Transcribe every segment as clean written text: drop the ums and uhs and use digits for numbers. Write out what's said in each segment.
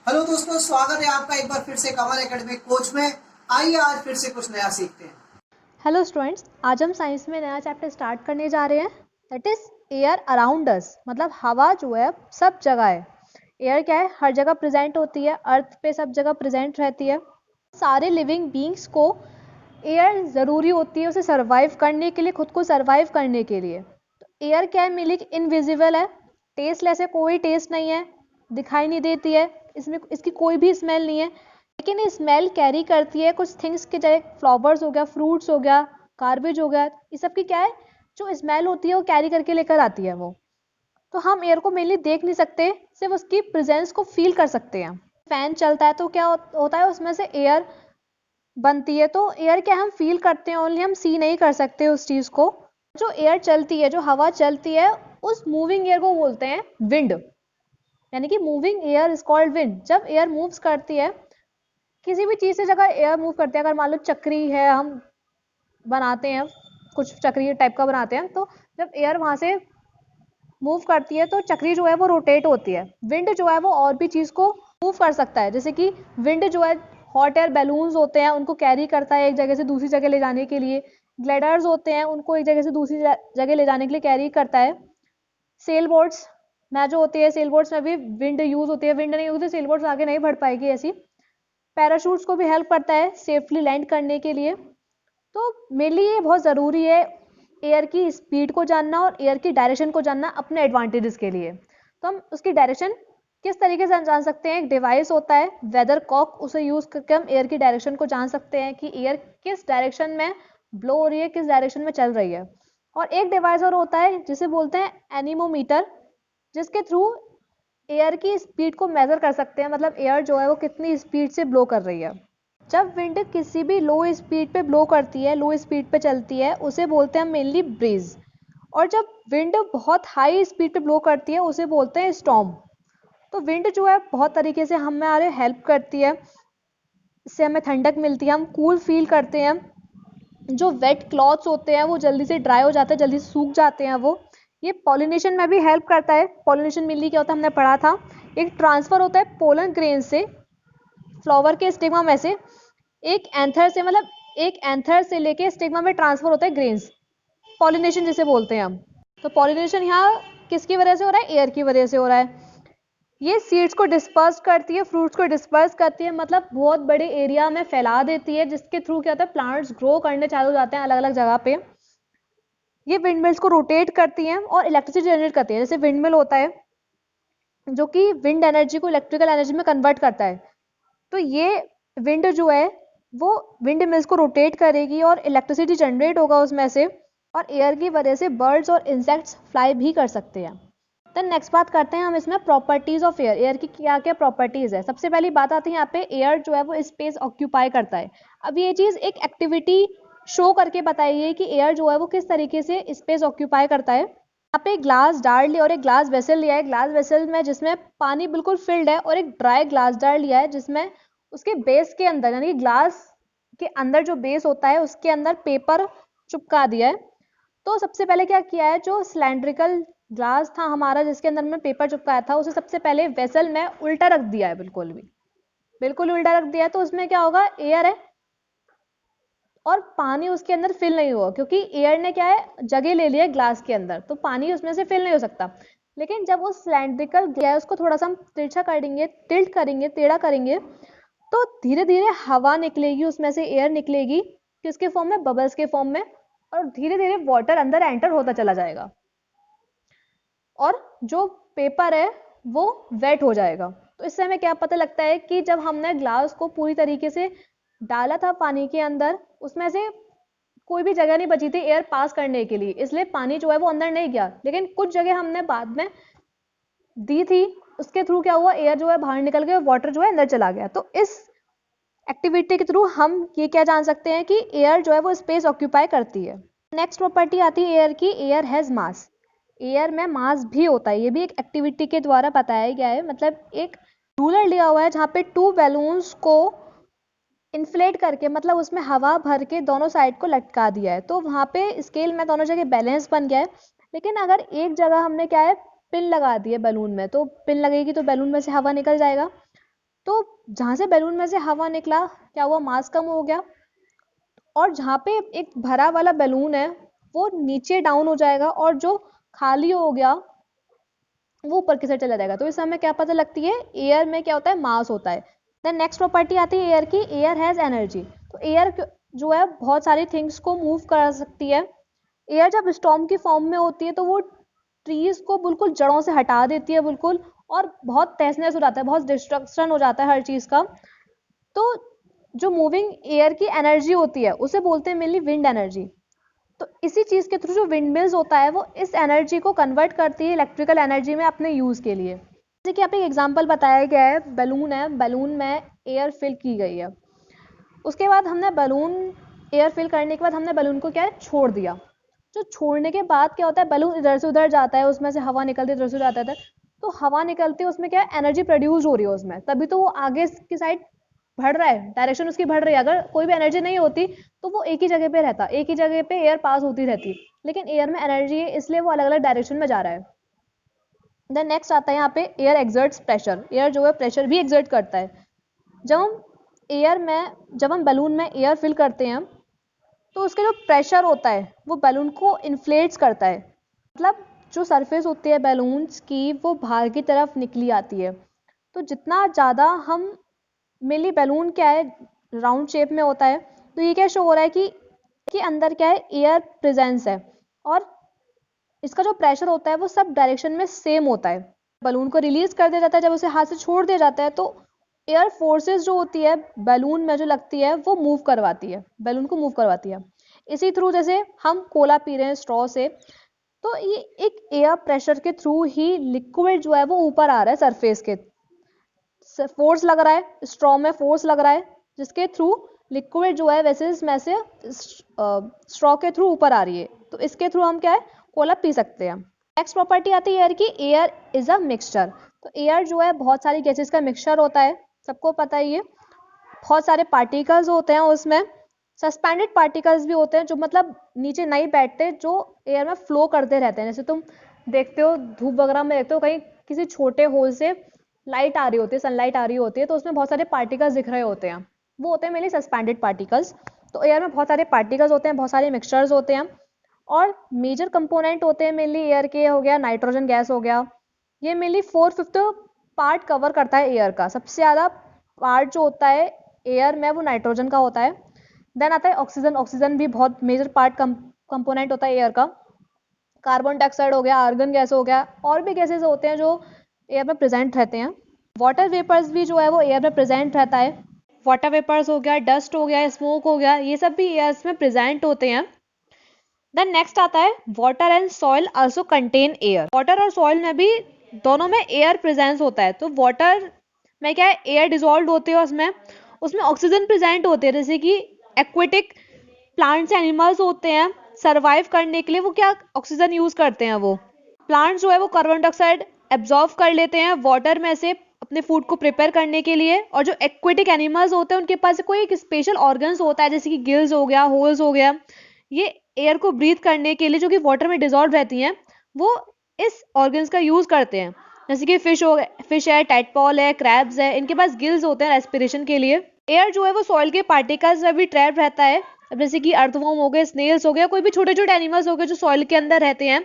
Hello दोस्तों, स्वागत है आपका एक बार फिर से कमल एकेडमी कोच में। आइए आज फिर से कुछ नया सीखते हैं। हेलो स्टूडेंट्स, आज हम साइंस में नया चैप्टर स्टार्ट करने जा रहे हैं। That is air around us. मतलब हवा जो है सब जगह है। एयर क्या है, हर जगह प्रेजेंट होती है, अर्थ पे सब जगह प्रेजेंट रहती है। सारे लिविंग बींग्स को एयर ज़रूरी होती है उसे सर्वाइव करने के लिए, खुद को सर्वाइव करने के लिए। तो एयर क्या है, मिली इनविजिबल है, टेस्टलेस है, कोई टेस्ट नहीं है, दिखाई नहीं देती है, इसमें इसकी कोई भी स्मेल नहीं है। लेकिन ये स्मेल कैरी करती है कुछ थिंग्स के, चाहे फ्लावर्स हो गया, फ्रूट्स हो गया, गार्बेज हो गया, ये सब की क्या है, जो स्मेल होती है वो कैरी करके लेकर आती है वो। तो हम एयर को मेनली देख नहीं सकते, सिर्फ उसकी प्रेजेंस को फील कर सकते हैं। फैन चलता है तो क्या होता है, उसमें से एयर बनती है। तो एयर क्या हम फील करते हैं, ओनली हम सी नहीं कर सकते उस चीज़ को। जो एयर चलती है, जो हवा चलती है, उस मूविंग एयर को बोलते हैं विंड। यानी कि moving air is called wind. जब एयर मूव्स करती है, किसी भी चीज़ से जगह एयर मूव करते हैं, अगर मान लो चक्री है, हम बनाते हैं कुछ चक्री टाइप का बनाते हैं, तो जब एयर वहाँ से मूव करती है तो चक्री जो है वो रोटेट होती है। विंड जो है वो और भी चीज़ को मूव कर सकता है, जैसे कि विंड जो है हॉट एयर बैलून्स होते हैं उनको कैरी करता है एक जगह से दूसरी जगह ले जाने के लिए। ग्लाइडर्स होते हैं उनको एक जगह से दूसरी जगह ले जाने के लिए कैरी करता है। सेल बोट्स में जो होती है, सेल बोट्स में भी विंड यूज होती है। विंड नहीं होती सेल बोट्स आगे नहीं बढ़ पाएगी ऐसी। पैराशूट्स को भी हेल्प करता है सेफली लैंड करने के लिए। तो मेरे लिए ये बहुत ज़रूरी है एयर की स्पीड को जानना और एयर की डायरेक्शन को जानना अपने एडवांटेजेस के लिए। तो हम उसकी डायरेक्शन किस तरीके से जान सकते हैं, एक डिवाइस होता है वेदर कॉक, उसे यूज़ करके हम एयर की डायरेक्शन को जान सकते हैं कि एयर किस डायरेक्शन में ब्लो हो रही है, किस डायरेक्शन में चल रही है। और एक डिवाइस और होता है जिसे बोलते हैं एनीमोमीटर, जिसके थ्रू एयर की स्पीड को मेजर कर सकते हैं, मतलब एयर जो है वो कितनी स्पीड से ब्लो कर रही है। जब विंड किसी भी लो स्पीड पे ब्लो करती है, लो स्पीड पे चलती है, उसे बोलते हैं मेनली ब्रीज। और जब विंड बहुत हाई स्पीड पे ब्लो करती है उसे बोलते हैं स्टॉर्म। तो विंड जो है बहुत तरीके से हमारे हेल्प करती है। इससे हमें ठंडक मिलती है, हम कूल फील करते हैं। जो वेट क्लॉथ्स होते हैं वो जल्दी से ड्राई हो जाते हैं, जल्दी से सूख जाते हैं वो। ये पॉलिनेशन में भी हेल्प करता है। पॉलिनेशन मेनली क्या होता है, हमने पढ़ा था, एक ट्रांसफर होता है पोलन ग्रेन से, फ्लावर के स्टिग्मा में से एक एंथर से, मतलब एक एंथर से लेके स्टिग्मा में ट्रांसफर होता है ग्रेन्स, पॉलिनेशन जिसे बोलते हैं हम। तो पॉलिनेशन यहाँ किसकी वजह से हो रहा है, एयर की वजह से हो रहा है। ये सीड्स को डिस्पर्स करती है, फ्रूट्स को डिस्पर्स करती है, मतलब बहुत बड़े एरिया में फैला देती है, जिसके थ्रू क्या होता है, प्लांट्स ग्रो करने चालू हो जाते हैं अलग अलग जगह पे। ये विंड मिल्स को रोटेट करती हैं और इलेक्ट्रिसिटी जनरेट करती है। जैसे विंड मिल होता है जो कि विंड एनर्जी को इलेक्ट्रिकल एनर्जी में कन्वर्ट करता है। तो ये विंड जो है वो विंड मिल्स को रोटेट करेगी और इलेक्ट्रिसिटी जनरेट होगा उसमें से, और एयर की वजह से बर्ड्स और इंसेक्ट्स फ्लाई भी कर सकते हैं। देन नेक्स्ट बात करते हैं हम इसमें प्रॉपर्टीज ऑफ एयर। एयर की क्या क्या प्रॉपर्टीज है। सबसे पहली बात आती है यहाँ पे, एयर जो है वो स्पेस ऑक्यूपाई करता है। अब ये चीज़ एक एक्टिविटी शो करके बताइए कि एयर जो है वो किस तरीके से स्पेस ऑक्यूपाई करता है। यहाँ पे एक ग्लास डाल लिया और एक ग्लास वेसल लिया है। ग्लास वेसल में जिसमें पानी बिल्कुल फिल्ड है, और एक ड्राई ग्लास डाल लिया है जिसमें उसके बेस के अंदर, यानी कि ग्लास के अंदर जो बेस होता है उसके अंदर पेपर चिपका दिया है। तो सबसे पहले क्या किया है, जो सिलेंड्रिकल ग्लास था हमारा जिसके अंदर में पेपर चिपकाया था, उसे सबसे पहले वेसल में उल्टा रख दिया है, बिल्कुल उल्टा रख दिया है। तो उसमें क्या होगा, एयर है और पानी उसके अंदर फिल नहीं होगा, क्योंकि एयर ने क्या है, जगह ले लिया है ग्लास के अंदर, तो पानी उसमें से फिल नहीं हो सकता। लेकिन जब वो सिलेंड्रिकल गैस उसको थोड़ा सा हम तिरछा करेंगे, टिल्ट करेंगे, टेढ़ा करेंगे, तो धीरे धीरे हवा निकलेगी उसमें से, एयर निकलेगी, किसके फॉर्म में, बबल्स के फॉर्म में, और धीरे धीरे वाटर अंदर एंटर होता चला जाएगा और जो पेपर है वो वेट हो जाएगा। तो इससे हमें क्या पता लगता है कि जब हमने ग्लास को पूरी तरीके से डाला था पानी के अंदर, उसमें से कोई भी जगह नहीं बची थी एयर पास करने के लिए, इसलिए पानी जो है वो अंदर नहीं गया। लेकिन कुछ जगह हमने बाद में दी थी, उसके थ्रू क्या हुआ, एयर जो है बाहर निकल गया, वाटर जो है अंदर चला गया। तो इस एक्टिविटी के थ्रू हम ये क्या जान सकते हैं कि एयर जो है वो स्पेस ऑक्यूपाई करती है। नेक्स्ट प्रॉपर्टी आती है एयर की, एयर हैज मास। एयर में मास भी होता है, ये भी एक एक्टिविटी के द्वारा बताया गया है। मतलब एक रूलर लिया हुआ है जहाँ पे 2 बैलून्स को इन्फ्लेट करके, मतलब उसमें हवा भर के दोनों साइड को लटका दिया है, तो वहाँ पे स्केल में दोनों जगह बैलेंस बन गया है। लेकिन अगर एक जगह हमने क्या है, पिन लगा दी है बैलून में, तो पिन लगेगी तो बैलून में से हवा निकल जाएगा। तो जहाँ से बैलून में से हवा निकला, क्या हुआ, मास कम हो गया, और जहाँ पे एक भरा वाला बैलून है वो नीचे डाउन हो जाएगा, और जो खाली हो गया वो ऊपर की साइड चला जाएगा। तो इस हमें क्या पता लगती है, एयर में क्या होता है, मास होता है। देन नेक्स्ट प्रॉपर्टी आती है एयर की, एयर हैज एनर्जी। तो एयर जो है बहुत सारी थिंग्स को मूव कर सकती है। एयर जब स्टॉर्म की फॉर्म में होती है तो वो ट्रीज को बिल्कुल जड़ों से हटा देती है बिल्कुल, और बहुत तहस-नहस हो जाता है, बहुत डिस्ट्रक्शन हो जाता है हर चीज का। तो जो मूविंग एयर की एनर्जी होती है उसे बोलते हैं मेनली विंड एनर्जी। तो इसी चीज के थ्रू जो विंड मिल्स होता है वो इस एनर्जी को कन्वर्ट करती है इलेक्ट्रिकल एनर्जी में अपने यूज के लिए। जैसे कि आप एक एग्जांपल बताया गया है, बैलून है, बैलून में एयर फिल की गई है, उसके बाद हमने बैलून, एयर फिल करने के बाद हमने बैलून को क्या है, छोड़ दिया। जो छोड़ने के बाद क्या होता है, बैलून इधर से उधर जाता है, उसमें से हवा निकलती है, इधर से उधर जाता है, तो हवा निकलती है उसमें क्या है, एनर्जी प्रोड्यूस हो रही है उसमें, तभी तो वो आगे की साइड बढ़ रहा है, डायरेक्शन उसकी बढ़ रही है। अगर कोई भी एनर्जी नहीं होती तो वो एक ही जगह पे रहता, एक ही जगह पे एयर पास होती रहती, लेकिन एयर में एनर्जी है इसलिए वो अलग अलग डायरेक्शन में जा रहा है। देन नेक्स्ट आता है यहाँ पे एयर एक्सर्ट्स प्रेशर। एयर जो है प्रेशर भी एक्सर्ट करता है। जब हम बैलून में एयर फिल करते हैं तो उसका जो प्रेशर होता है वो बैलून को इन्फ्लेट्स करता है, मतलब जो सरफेस होती है बैलून्स की वो बाहर की तरफ निकली आती है। तो जितना ज़्यादा हम, मेनली बैलून क्या है, राउंड शेप में होता है, तो ये क्या शो हो रहा है कि अंदर क्या है, एयर प्रेजेंस है, और इसका जो प्रेशर होता है वो सब डायरेक्शन में सेम होता है। बैलून को रिलीज कर दिया जाता है, जब उसे हाथ से छोड़ दिया जाता है तो एयर फोर्सेस जो होती है बैलून में जो लगती है वो मूव करवाती है, बैलून को मूव करवाती है। इसी थ्रू जैसे हम कोला पी रहे हैं स्ट्रॉ से, तो ये एक एयर प्रेशर के थ्रू ही लिक्विड जो है वो ऊपर आ रहा है सरफेस के, फोर्स लग रहा है, स्ट्रॉ में फोर्स लग रहा है, जिसके थ्रू लिक्विड जो है वेसल्स में से स्ट्रॉ के थ्रू ऊपर आ रही है। तो इसके थ्रू हम क्या है, कोला पी सकते हैं। नेक्स्ट प्रॉपर्टी आती है एयर की, एयर इज अ मिक्सचर। तो एयर जो है बहुत सारी गैसेस का मिक्सचर होता है, सबको पता ही है। बहुत सारे पार्टिकल्स होते हैं उसमें, सस्पेंडेड पार्टिकल्स भी होते हैं जो मतलब नीचे नहीं बैठते, जो एयर में फ्लो करते रहते हैं। जैसे तुम देखते हो धूप वगैरह में, देखते हो कहीं किसी छोटे होल से लाइट आ रही होती है, सनलाइट आ रही होती है, तो उसमें बहुत सारे पार्टिकल्स दिख रहे होते हैं, वो होते हैं मेनली सस्पेंडेड पार्टिकल्स। तो एयर में बहुत सारे पार्टिकल्स होते हैं, बहुत सारे मिक्सचर्स होते हैं, और मेजर कंपोनेंट होते हैं मेनली एयर के, हो गया नाइट्रोजन गैस हो गया, ये मेनली 4/5 पार्ट कवर करता है एयर का। सबसे ज़्यादा पार्ट जो होता है एयर में वो नाइट्रोजन का होता है। देन आता है ऑक्सीजन, ऑक्सीजन भी बहुत मेजर पार्ट कंपोनेंट होता है एयर का। कार्बन डाइऑक्साइड हो गया, आर्गन गैस हो गया, और भी गैसेस होते हैं जो एयर में प्रेजेंट रहते हैं। वाटर वेपर्स भी जो है वो एयर में प्रेजेंट रहता है। वाटर वेपर्स हो गया, डस्ट हो गया, स्मोक हो गया, ये सब भी एयर में प्रेजेंट होते हैं। देन नेक्स्ट आता है water and soil also contain air. Water और सॉइल में भी दोनों में एयर प्रेजेंस होता है। तो वाटर में क्या है, एयर डिजोल्व होते हैं उसमें, उसमें ऑक्सीजन प्रेजेंट होते हैं। जैसे कि एक्वेटिक प्लांट्स एनिमल्स होते हैं, सरवाइव करने के लिए वो क्या ऑक्सीजन यूज करते हैं। वो प्लांट्स जो है वो कार्बन डाइऑक्साइड एब्जॉर्ब कर लेते हैं वाटर में से अपने फूड को प्रिपेयर करने के लिए। और जो एक्वेटिक एनिमल्स होते हैं उनके पास कोई एक स्पेशल ऑर्गन्स होता है, जैसे कि गिल्स हो गया, होल्स हो गया, ये एयर को ब्रीथ करने के लिए, जो कि वाटर में डिजोल्व रहती हैं, वो इस ऑर्गन्स का यूज करते हैं। जैसे कि फिश है, टैडपॉल है, क्रैब्स है, इनके पास गिल्स होते हैं रेस्पिरेशन के लिए। एयर जो है वो सॉइल के पार्टिकल्स में भी ट्रैप रहता है। अब जैसे कि अर्थवॉर्म हो गए, स्नेल्स हो गए, कोई भी छोटे छोटे एनिमल्स हो गए जो सॉइल के अंदर रहते हैं,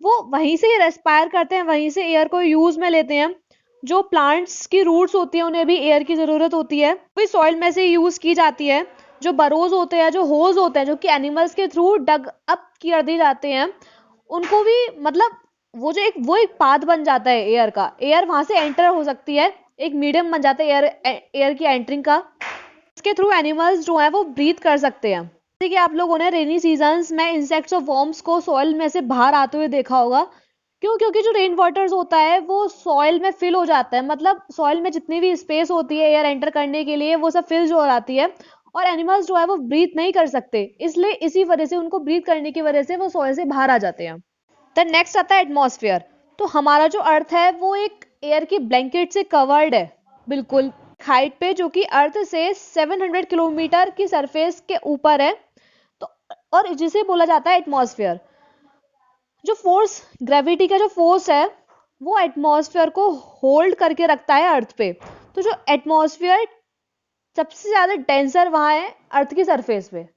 वो वहीं से रेस्पायर करते हैं, वहीं से एयर को यूज में लेते हैं। जो प्लांट्स की रूट्स होती है उन्हें भी एयर की जरूरत होती है, वो सॉइल में से यूज की जाती है। जो बरोज होते हैं, जो होल्स होते हैं, जो कि एनिमल्स के थ्रू डग अप कर दिए जाते हैं, उनको भी मतलब वो एक पाथ बन जाता है एयर का, एयर वहां से एंटर हो सकती है, एक मीडियम बन जाता है एयर की एंट्रिंग का। इसके थ्रू एनिमल्स जो है वो ब्रीथ कर सकते हैं। जैसे कि आप लोगों ने रेनी सीजन्स में इंसेक्ट्स और वर्म्स को सॉइल में से बाहर आते हुए देखा होगा। क्यों? क्योंकि जो रेन वाटर्स होता है वो सॉइल में फिल हो जाता है, मतलब सॉइल में जितनी भी स्पेस होती है एयर एंटर करने के लिए वो सब फिल जो हो जाती है, और एनिमल्स जो है वो ब्रीथ नहीं कर सकते, इसलिए इसी वजह से उनको ब्रीथ करने की वजह से वो सॉइल से बाहर आ जाते हैं। देन नेक्स्ट आता है एटमॉस्फेयर। तो हमारा जो अर्थ है वो एक एयर की ब्लैंकेट से कवर्ड है बिल्कुल हाइट पे, जो कि अर्थ से 700 किलोमीटर की सरफेस के ऊपर है। तो और जिसे बोला जाता है एटमॉस्फेयर। जो फोर्स, ग्रेविटी का जो फोर्स है वो एटमॉस्फेयर को होल्ड करके रखता है अर्थ पे। तो जो एटमॉस्फेयर सबसे ज़्यादा डेंसर वहाँ है अर्थ की सरफेस पे।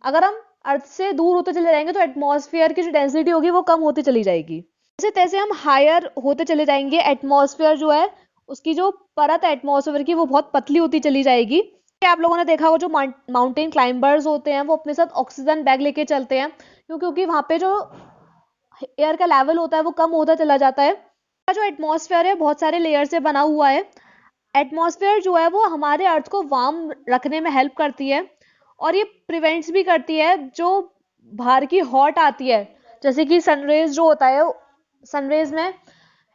अगर हम अर्थ से दूर होते चले जाएंगे तो एटमॉस्फेयर की जो डेंसिटी होगी वो कम होती चली जाएगी। जैसे तैसे हम हायर होते चले जाएंगे, एटमॉस्फेयर जो है उसकी जो परत है एटमॉस्फेयर की वो बहुत पतली होती चली जाएगी। आप लोगों ने देखा होगा जो माउंटेन क्लाइंबर्स होते हैं वो अपने साथ ऑक्सीजन बैग लेके चलते हैं, क्योंकि वहाँ पे जो एयर का लेवल होता है वो कम होता चला जाता है। जो एटमॉस्फेयर है बहुत सारे लेयर से बना हुआ है। एटमॉस्फेयर जो है वो हमारे अर्थ को वार्म रखने में हेल्प करती है और ये प्रिवेंट्स भी करती है जो बाहर की हॉट आती है, जैसे कि सनरेज जो होता है, सनरेज में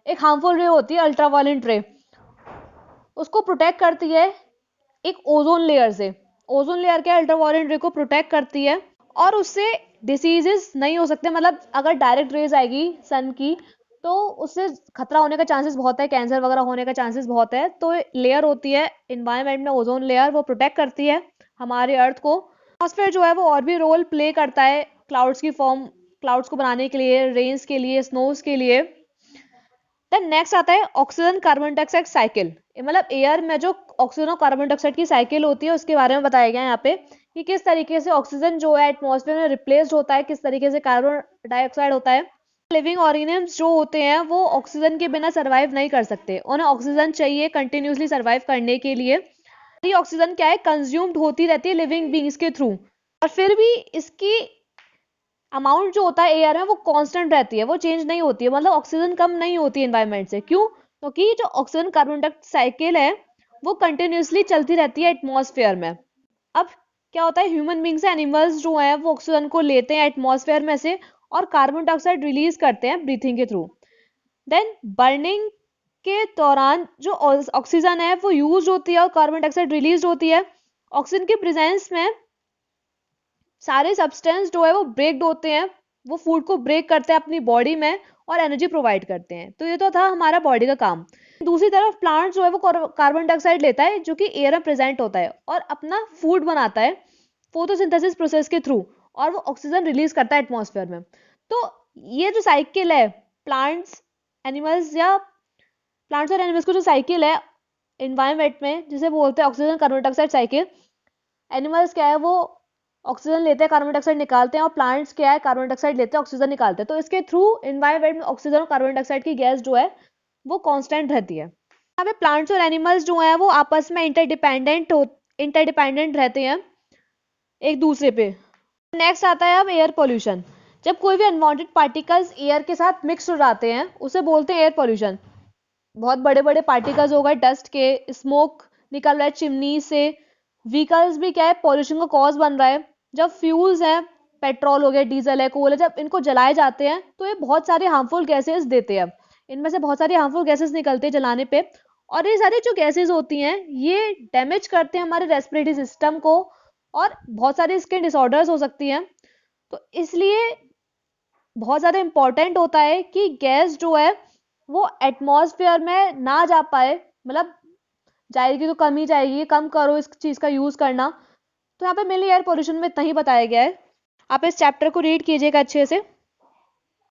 एक हार्मफुल रे होती है अल्ट्रावायलेंट रे, उसको प्रोटेक्ट करती है एक ओजोन लेयर से। ओजोन लेयर के अल्ट्रावायलेंट रे को प्रोटेक्ट करती है और उससे डिसीजेस नहीं हो सकते। मतलब अगर डायरेक्ट रेज आएगी सन की तो उससे खतरा होने का चांसेस बहुत है, कैंसर वगैरह होने का चांसेस बहुत है। तो लेयर होती है एनवायरनमेंट में ओजोन लेयर, वो प्रोटेक्ट करती है हमारे अर्थ को। एटमॉस्फेयर जो है वो और भी रोल प्ले करता है क्लाउड्स की फॉर्म, क्लाउड्स को बनाने के लिए, रेन्स के लिए, स्नोज के लिए। देन नेक्स्ट आता है ऑक्सीजन कार्बन डाइऑक्साइड साइकिल। मतलब एयर में जो ऑक्सीजन और कार्बन डाइऑक्साइड की साइकिल होती है उसके बारे में बताया गया है यहाँ पे कि किस तरीके से ऑक्सीजन जो है एटमॉस्फेयर में रिप्लेस्ड होता है, किस तरीके से कार्बन डाइऑक्साइड होता है। लिविंग ऑर्गेनिम्स जो होते हैं वो ऑक्सीजन के बिना सर्वाइव नहीं कर सकते, उन्हें ऑक्सीजन चाहिए कंटिन्यूसली सर्वाइव करने के लिए। ये ऑक्सीजन क्या है, कंज्यूम्ड होती रहती है लिविंग बींग्स के थ्रू, और फिर भी इसकी अमाउंट जो होता है एयर में वो कांस्टेंट रहती है, वो चेंज नहीं होती है। मतलब ऑक्सीजन कम नहीं होती है एनवायरनमेंट से। क्यों? क्योंकि जो ऑक्सीजन कार्बन डाइऑक्साइड साइकिल है वो कंटिन्यूसली चलती रहती है एटमॉस्फेयर में। अब क्या होता है, ह्यूमन बींग्स एनिमल्स जो है वो ऑक्सीजन को लेते हैं एटमॉस्फेयर में से और कार्बन डाइऑक्साइड रिलीज करते हैं ब्रीथिंग के थ्रू। देन बर्निंग के दौरान जो ऑक्सीजन है वो यूज होती है और कार्बन डाइऑक्साइड रिलीज होती है। ऑक्सीजन के प्रेजेंस में सारे सब्सटेंस जो है वो ब्रेक्ड होते हैं, वो फूड को ब्रेक करते हैं अपनी बॉडी में और एनर्जी प्रोवाइड करते हैं। तो ये तो था हमारा बॉडी का काम। दूसरी तरफ प्लांट जो है वो कार्बन डाइऑक्साइड लेता है जो कि एयर में प्रेजेंट होता है और अपना फूड बनाता है फोटोसिंथेसिस प्रोसेस के थ्रू, और वो ऑक्सीजन रिलीज करता है एटमॉस्फेयर में। तो ये जो साइकिल है प्लांट्स और एनिमल्स को जो साइकिल है एनवायरनमेंट में जिसे बोलते हैं oxygen carbon dioxide cycle. Animals क्या है वो ऑक्सीजन लेते हैं, कार्बन डाइऑक्साइड निकालते हैं, और प्लांट्स क्या है कार्बन डाइऑक्साइड लेते हैं, ऑक्सीजन निकालते हैं। तो इसके थ्रू एनवायरनमेंट में ऑक्सीजन और कार्बन डाइऑक्साइड की गैस जो है वो कांस्टेंट रहती है। यहाँ पे प्लांट्स और एनिमल्स जो है वो आपस में इंटरडिपेंडेंट रहते हैं एक दूसरे पे। नेक्स्ट आता है अब एयर पोल्यूशन। जब कोई भी अनवांटेड पार्टिकल्स एयर के साथ मिक्स हो जाते हैं उसे बोलते हैं एयर पोल्यूशन। बहुत बड़े बड़े पार्टिकल्स हो गए डस्ट के, स्मोक निकल रहा है चिमनी से, व्हीकल्स भी क्या है पॉल्यूशन का कॉज बन रहा है। जब फ्यूल्स हैं, पेट्रोल हो गया, डीजल है, कोल है, जब इनको जलाए जाते हैं तो ये बहुत सारे हार्मफुल गैसेस देते हैं। इनमें से बहुत सारी हार्मफुल गैसेस निकलते हैं जलाने पे, और ये सारी जो गैसेस होती हैं ये डैमेज करते हैं हमारे रेस्पिरेटरी सिस्टम को और बहुत सारी स्किन डिसऑर्डर्स हो सकती हैं। तो इसलिए बहुत ज़्यादा इंपॉर्टेंट होता है कि गैस जो है वो एटमॉस्फेयर में ना जा पाए। मतलब जाएगी तो कम ही जाएगी, कम करो इस चीज़ का यूज़ करना। तो यहाँ पे मेनली एयर पोल्यूशन में इतना ही बताया गया है। आप इस चैप्टर को रीड कीजिएगा अच्छे से।